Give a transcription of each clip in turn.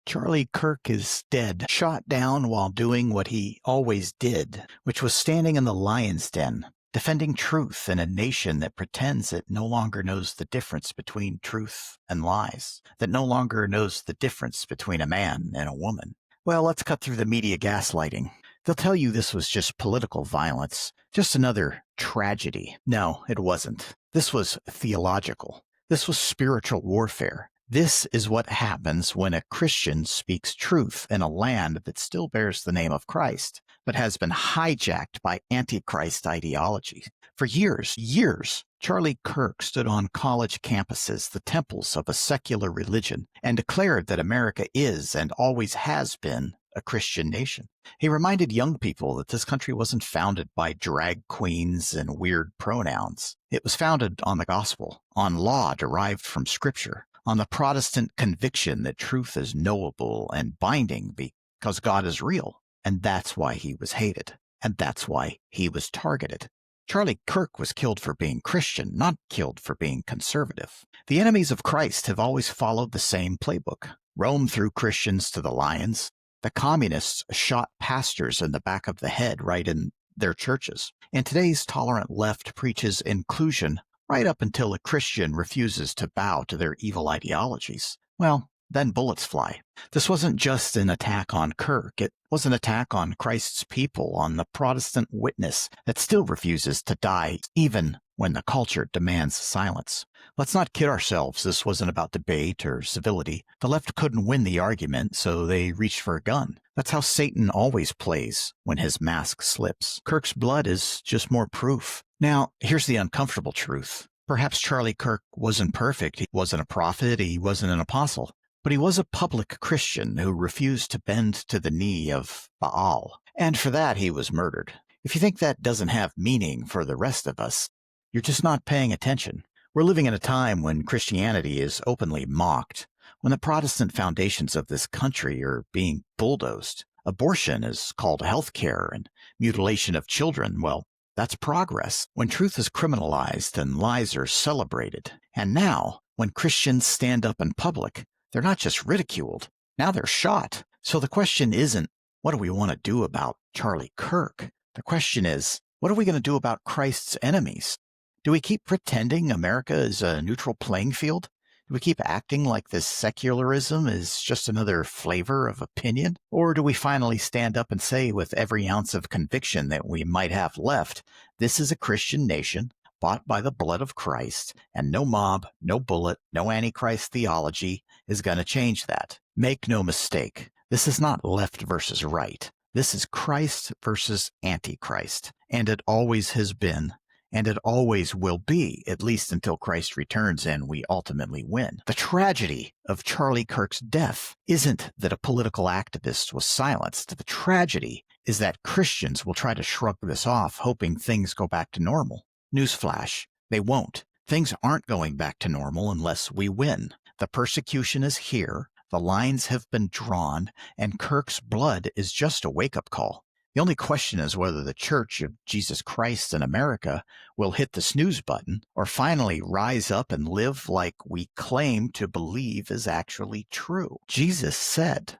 Charlie Kirk is dead, shot down while doing what he always did, which was standing in the lion's den, defending truth in a nation that pretends it no longer knows the difference between truth and lies, that no longer knows the difference between a man and a woman. Well, let's cut through the media gaslighting. They'll tell you this was just political violence, just another tragedy. No, it wasn't. This was theological. This was spiritual warfare. This is what happens when a Christian speaks truth in a land that still bears the name of Christ, but has been hijacked by antichrist ideology. For years, Charlie Kirk stood on college campuses, the temples of a secular religion, and declared that America is and always has been a Christian nation. He reminded young people that this country wasn't founded by drag queens and weird pronouns. It was founded on the gospel, on law derived from Scripture, on the Protestant conviction that truth is knowable and binding because God is real. And that's why he was hated. And that's why he was targeted. Charlie Kirk was killed for being Christian, not killed for being conservative. The enemies of Christ have always followed the same playbook. Rome threw Christians to the lions. The communists shot pastors in the back of the head right in their churches. And today's tolerant left preaches inclusion right up until a Christian refuses to bow to their evil ideologies. Well, then bullets fly. This wasn't just an attack on Kirk. It was an attack on Christ's people, on the Protestant witness that still refuses to die, even when the culture demands silence. Let's not kid ourselves. This wasn't about debate or civility. The left couldn't win the argument, so they reached for a gun. That's how Satan always plays when his mask slips. Kirk's blood is just more proof. Now, here's the uncomfortable truth. Perhaps Charlie Kirk wasn't perfect. He wasn't a prophet. He wasn't an apostle. But he was a public Christian who refused to bend to the knee of Baal. And for that, he was murdered. If you think that doesn't have meaning for the rest of us, you're just not paying attention. We're living in a time when Christianity is openly mocked, when the Protestant foundations of this country are being bulldozed. Abortion is called health care, and mutilation of children, well, that's progress. When truth is criminalized and lies are celebrated. And now, when Christians stand up in public, they're not just ridiculed, now they're shot. So the question isn't, what do we want to do about Charlie Kirk? The question is, what are we going to do about Christ's enemies? Do we keep pretending America is a neutral playing field? Do we keep acting like this secularism is just another flavor of opinion? Or do we finally stand up and say with every ounce of conviction that we might have left, this is a Christian nation, bought by the blood of Christ, and no mob, no bullet, no antichrist theology is going to change that. Make no mistake, this is not left versus right. This is Christ versus antichrist, and it always has been, and it always will be, at least until Christ returns and we ultimately win. The tragedy of Charlie Kirk's death isn't that a political activist was silenced. The tragedy is that Christians will try to shrug this off, hoping things go back to normal. Newsflash, they won't. Things aren't going back to normal unless we win. The persecution is here, the lines have been drawn, and Kirk's blood is just a wake-up call. The only question is whether the Church of Jesus Christ in America will hit the snooze button or finally rise up and live like we claim to believe is actually true. Jesus said,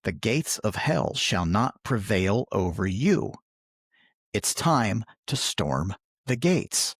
"The gates of hell shall not prevail over you." It's time to storm the gates.